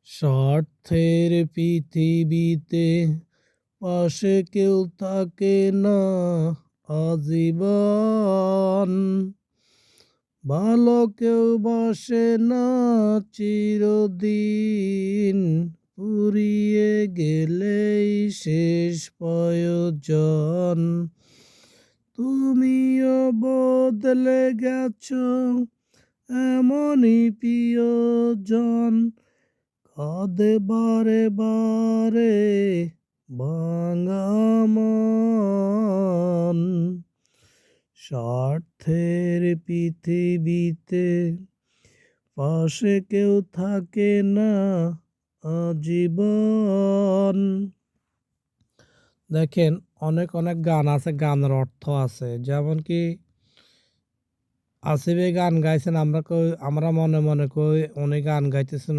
স্বার্থের পৃথিবীতে পাশে কেউ থাকে না আজীবন। ভালো কেউ বাসে না চিরদিন, ফুরিয়ে গেলেই শেষ প্রয়োজন। তুমিও বদলে গেছো এমনই প্রিয়জন, কাঁদে বারে বারে ভাঙা মন। স্বার্থের পৃথিবীতে পাশে কেউ থাকে না আজীবন। দেখেন, অনেক অনেক গান আছে, গানের অর্থ আছে। যেমন কি আসিফে গান গাইছেন, আমরা মনে মনে কই উনি গান গাইতেছেন